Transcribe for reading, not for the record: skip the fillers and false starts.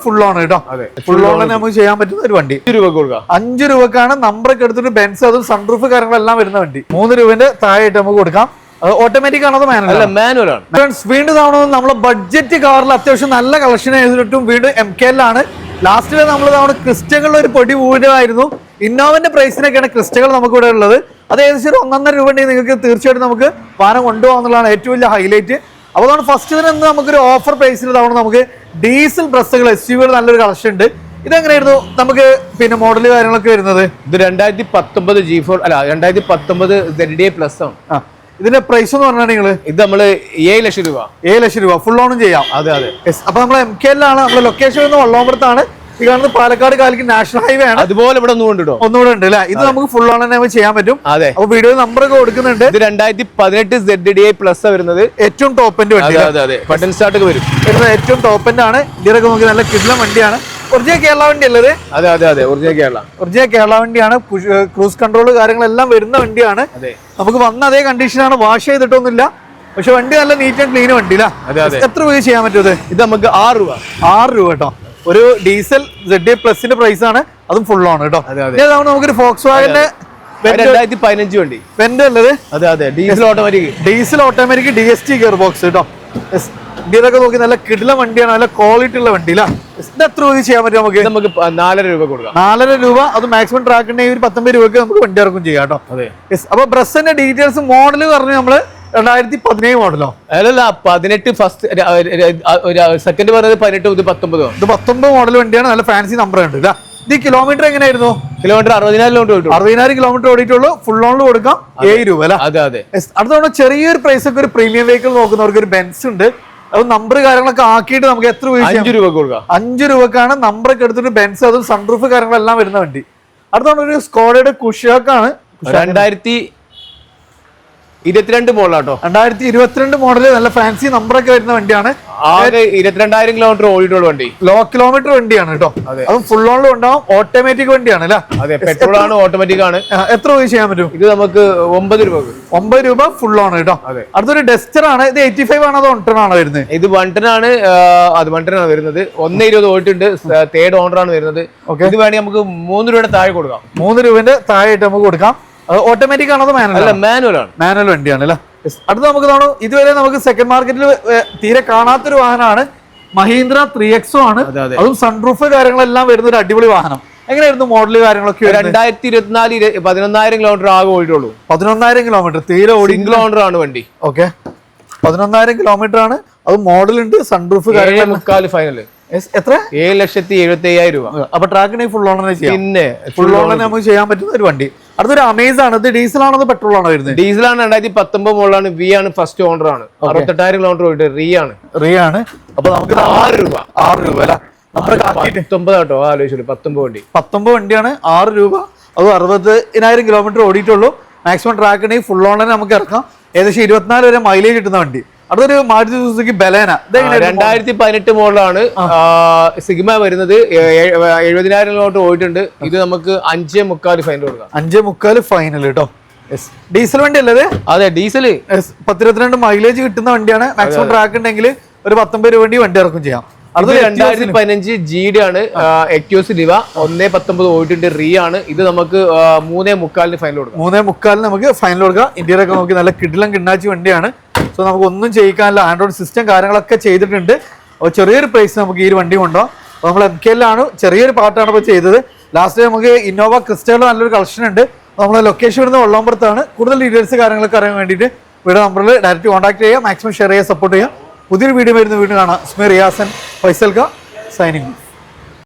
Full on കേട്ടോ. Full on നമുക്ക് ചെയ്യാൻ പറ്റുന്ന ഒരു വണ്ടി. 5 രൂപ കൊടുക്കാം. 5 രൂപക്കാണ് നമ്പറൊക്കെ എടുത്തിട്ട് ബെൻസ് അതും സൺറൂഫ് കാര്യങ്ങളെല്ലാം വരുന്ന വണ്ടി. 3 രൂപന്റെ താഴെയായിട്ട് നമുക്ക് കൊടുക്കാം. ഓട്ടോമാറ്റിക് ആണോ മാനുവൽ ആണ്. വീണ്ടും തവണ നമ്മളെ ബഡ്ജറ്റ് കാറിൽ അത്യാവശ്യം നല്ല കളക്ഷൻ ചെയ്തിട്ടും വീണ്ടും MK ലാണ്. ലാസ്റ്റില് നമ്മൾ തവണ ക്രിസ്റ്റകളുടെ ഒരു പൊടി ഊരായിരുന്നു. ഇന്നോവന്റെ പ്രൈസിനൊക്കെയാണ് ക്രിസ്റ്റകൾ നമുക്ക് ഇവിടെ ഉള്ളത്. അത് ഏകദേശം 1.5 രൂപ ഉണ്ടെങ്കിൽ നിങ്ങൾക്ക് തീർച്ചയായിട്ടും നമുക്ക് വാഹനം കൊണ്ടുപോകാന്നുള്ളതാണ് ഏറ്റവും വലിയ ഹൈലൈറ്റ്. അപ്പോൾ അതാണ് ഫസ്റ്റ് തന്നെ നമുക്കൊരു ഓഫർ പ്രൈസിൽ തവണ നമുക്ക് ഡീസൽ ബസ്സുകൾ SUV നല്ലൊരു കളക്ഷൻ ഉണ്ട്. ഇതെങ്ങനെയായിരുന്നു നമുക്ക് പിന്നെ മോഡൽ കാര്യങ്ങളൊക്കെ വരുന്നത്? ഇത് 2019 G4 അല്ല 2019 ZDA പ്ലസ് ആണ്. ഇതിന്റെ പ്രൈസ് എന്ന് പറഞ്ഞാൽ നിങ്ങള് ഇത് നമ്മള് 7 ലക്ഷം രൂപ. 7 ലക്ഷം രൂപ ഫുൾ ഓണും ചെയ്യാം. അതെ അതെ. അപ്പൊ നമ്മൾ MK ലാണ്. നമ്മുടെ ലൊക്കേഷൻ വരുന്നത് വള്ളോമ്പുറത്താണ്. ഈ കാണുന്നത് പാലക്കാട് കാലിക്ക് നാഷണൽ ഹൈവേ ആണ്. അതുപോലെ ഇവിടെ ഒന്നുകൂടെ ഉണ്ട് അല്ലെ? ഇത് നമുക്ക് ഫുൾ ഓൺ തന്നെ ചെയ്യാൻ പറ്റും. അതെ. അപ്പൊ വീഡിയോ നമ്പർ ഒക്കെ കൊടുക്കുന്നുണ്ട്. ഇത് 2018 ZDA പ്ലസ് വരുന്നത്. ഏറ്റവും ടോപ്പ് എൻഡ് വണ്ടി. ബട്ടൺ സ്റ്റാർട്ട് ഒക്കെ വരും. ഏറ്റവും ടോപ്പ് എൻഡ് ആണ്. ഇതിലൊക്കെ നോക്കി നല്ല കിടിലൻ വണ്ടിയാണ്. ഒറിജിനൽ കേരള വണ്ടി അല്ലേ? അതെ അതെ അതെ. ഒറിജിനൽ കേരള വണ്ടിയാണ്. ക്രൂസ് കൺട്രോൾ കാര്യങ്ങളെല്ലാം വരുന്ന വണ്ടിയാണ്. നമുക്ക് വന്ന അതേ കണ്ടീഷനാണ്. വാഷ് ചെയ്തിട്ടൊന്നുമില്ല. പക്ഷെ വണ്ടി നല്ല നീറ്റ് ആൻഡ് ക്ലീൻ വണ്ടി. എത്ര രൂപ ചെയ്യാൻ പറ്റും? ഇത് നമുക്ക് 6 രൂപ. 6 രൂപ കേട്ടോ. ഒരു ഡീസൽ ZDA പ്ലസിന്റെ പ്രൈസ് ആണ്. അതും ഫുൾ ആണ് കേട്ടോ. നമുക്കൊരു ഫോക്സ് വാഗന്റെ 2015 വണ്ടി വെന്റ് ഉള്ളത്. അതെ അതെ. Diesel automatic DST gear box കേട്ടോ. ഇന്ത്യയിലൊക്കെ നോക്കി നല്ല കിടില വണ്ടിയാണ്. നല്ല ക്വാളിറ്റി ഉള്ള വണ്ടി. ഇത് എത്ര രൂപ ചെയ്യാൻ പറ്റും? നമുക്ക് 4.5 രൂപ കൊടുക്കാം. 4.5 രൂപ. അത് മാക്സിമം ട്രാക്ക് ഉണ്ടെങ്കിൽ ഒരു 19 രൂപയ്ക്ക് നമുക്ക് വണ്ടി ഇറക്കും ചെയ്യാം കേട്ടോ. അപ്പൊ ബ്രസ്സിന്റെ ഡീറ്റെയിൽസ് മോഡൽ പറഞ്ഞു നമ്മള് 2017 മോഡലോ? അല്ലല്ല 18 ഫസ്റ്റ് സെക്കൻഡ് പറഞ്ഞത് 18. ഇത് 19. ഇത് 19 മോഡൽ വണ്ടിയാണ്. നല്ല ഫാൻസി നമ്പർ ഉണ്ട്. ഇത് കിലോമീറ്റർ എങ്ങനെയായിരുന്നു? കിലോമീറ്റർ 60,000 കിലോമീറ്റർ ഓടിയിട്ടുള്ളൂ. ഫുൾ ഓണിൽ കൊടുക്കാം 7 രൂപ അല്ലെ? അതെ അതെ. അടുത്ത ചെറിയൊരു പ്രൈസ് ഒക്കെ ഒരു പ്രീമിയം വെഹിക്കിൾ നോക്കുന്നവർക്ക് ഒരു ബെൻസ് ഉണ്ട്. അത് നമ്പർ കാര്യങ്ങളൊക്കെ ആക്കിയിട്ട് നമുക്ക് എത്ര രൂപ? 5 രൂപ കൊടുക്കാം. 5 രൂപക്കാണ് നമ്പറൊക്കെ എടുത്തിട്ട് ബെൻസ് അതും സൺറൂഫ് കാര്യങ്ങളെല്ലാം വരുന്ന വണ്ടി. അടുത്താണ് ഒരു സ്കോഡയുടെ കുഷാക്കാണ്. 2022 മോഡലാട്ടോ. 2022 മോഡല്. നല്ല ഫാൻസി നമ്പറൊക്കെ വരുന്ന വണ്ടിയാണ്. 22,000 കിലോമീറ്റർ ഓടിയിട്ടുള്ള വണ്ടി. ലോ കിലോമീറ്റർ വണ്ടിയാണ് കേട്ടോ. അതും ഫുൾ ഓണിലും ഉണ്ടാവും. ഓട്ടോമാറ്റിക് വണ്ടിയാണ് അല്ലെ? അതെ. പെട്രോൾ ആണ്, ഓട്ടോമാറ്റിക് ആണ്. എത്ര രൂപ ചെയ്യാൻ പറ്റും? ഇത് നമുക്ക് 9 രൂപ. 9 രൂപ ഫുൾ ഓൺ കേട്ടോ. അടുത്തൊരു ഡസ്റ്റർ ആണ്. ഇത് 85 ആണോ അതോ 1 ടൺ ആണോ വരുന്നത്? ഇത് 1 ടൺ ആണ്. അത് 1 ടൺ ആണ് വരുന്നത്. 1.20 ഓടിട്ടുണ്ട്. തേർഡ് ഓണർ ആണ് വരുന്നത്. ഇത് വേണമെങ്കിൽ നമുക്ക് 3 രൂപയുടെ താഴെ കൊടുക്കാം. 3 രൂപന്റെ താഴെയായിട്ട് നമുക്ക് കൊടുക്കാം. ഓട്ടോമാറ്റിക് ആണോ മാനുവൽ ആണ്? മാനുവൽ വണ്ടിയാണ് അല്ലെ? അടുത്ത നമുക്ക് കാണും. ഇതുവരെ നമുക്ക് സെക്കൻഡ് മാർക്കറ്റിൽ തീരെ കാണാത്തൊരു വാഹനമാണ്. മഹീന്ദ്ര 3XO ആണ്. അതും സൺറൂഫ് കാര്യങ്ങളെല്ലാം വരുന്ന ഒരു അടിപൊളി വാഹനം. എങ്ങനെയായിരുന്നു മോഡല് കാര്യങ്ങളൊക്കെ? 2024 11,000 കിലോമീറ്റർ ആകെ ഓടിയിട്ടുള്ളൂ. 11,000 കിലോമീറ്റർ തീരെ ഓടി. സിംഗിൾ ഓണർ ആണ് വണ്ടി. ഓക്കെ. 11,000 കിലോമീറ്റർ ആണ്. അത് മോഡൽ ഉണ്ട്. സൺറൂഫ് കാര്യങ്ങൾ ഫൈനൽ എത്ര? 7,75,000 രൂപ. അപ്പൊ ട്രാക്കിനെ ഫുൾ ഓൺ ചെയ്യാം. പിന്നെ ഫുൾ ഓൺ നമുക്ക് ചെയ്യാൻ പറ്റുന്ന ഒരു വണ്ടി. അടുത്തൊരു അമേസ് ആണ്. ഇത് ഡീസൽ ആണോ പെട്രോൾ ആണോ വരുന്നത്? ഡീസലാണ്. 2019 മോഡലാണ്. V ആണ്. ഫസ്റ്റ് ഓണർ ആണ്. 68,000 കിലോമീറ്റർ ഓടിട്ട് റീ ആണ്. അപ്പൊ നമുക്ക് 6 രൂപ. 6 രൂപ അല്ലെ? 19 കേട്ടോ. ആലോചിച്ചു. 19 വണ്ടി. 19 വണ്ടിയാണ്. 6 രൂപ. അത് 60,000 കിലോമീറ്റർ ഓടിയിട്ടുള്ളൂ. മാക്സിമം ട്രാക്ക് ഉണ്ടെങ്കിൽ ഫുൾ ഓൺ തന്നെ നമുക്ക് ഇറക്കാം. ഏകദേശം 24 വരെ മൈലേജ് കിട്ടുന്ന വണ്ടി. അടുത്തൊരു മാരുതി സുസുക്കി ബലേന. 2018 മോഡലാണ്. സിഗ്മ വരുന്നത്. 70,000 കിലോമീറ്റർ ഓടിയിട്ടുണ്ട്. ഇത് നമുക്ക് 5.25 ഫൈനൽ കൊടുക്കാം. 5.25 ഫൈനൽ കേട്ടോ. ഡീസൽ വണ്ടി അല്ലേ? അതെ. ഡീസൽ 10-22 മൈലേജ് കിട്ടുന്ന വണ്ടിയാണ്. മാക്സിമം ട്രാക്ക് ഉണ്ടെങ്കിൽ ഒരു 19 രൂപ വണ്ടി ഇറക്കും ചെയ്യാം. 2015 GD ആണ്. എക്യൂസ് ലിവ 1.19 ഓടിയിട്ടുണ്ട്. റീ ആണ്. ഇത് നമുക്ക് 3.25 ഫൈനൽ കൊടുക്കാം. 3.25 നമുക്ക് ഫൈനൽ കൊടുക്കാം. ഇന്ത്യയിലൊക്കെ നോക്കി നല്ല കിടിലം കിണ്ണാച്ചി വണ്ടിയാണ്. സോ നമുക്ക് ഒന്നും ചെയ്യിക്കാനില്ല. ആൻഡ്രോയിഡ് സിസ്റ്റം കാര്യങ്ങളൊക്കെ ചെയ്തിട്ടുണ്ട്. അപ്പോൾ ചെറിയൊരു പ്രൈസ് നമുക്ക് ഈ വണ്ടി കൊണ്ടുപോകാം. അപ്പോൾ നമ്മൾ MK ലാണ്. ചെറിയൊരു പാർട്ടാണ് ഇപ്പോൾ ചെയ്തത്. ലാസ്റ്റ് നമുക്ക് ഇന്നോവ ക്രിസ്റ്റയുടെ നല്ലൊരു കളക്ഷൻ ഉണ്ട്. നമ്മളെ ലൊക്കേഷൻ വരുന്നത് വള്ളോമ്പുറത്താണ്. കൂടുതൽ ഡീറ്റെയിൽസ് കാര്യങ്ങളൊക്കെ അറിയാൻ വേണ്ടിയിട്ട് വീഡിയോ നമ്പറിൽ ഡയറക്റ്റ് കോൺടാക്ട് ചെയ്യുക. മാക്സിമം ഷെയർ ചെയ്യുക, സപ്പോർട്ട് ചെയ്യുക. പുതിയൊരു വീഡിയോ വരുന്ന വീണ്ടും കാണാം. റിയാസൻ ഫൈസൽക്ക സൈനിങ്.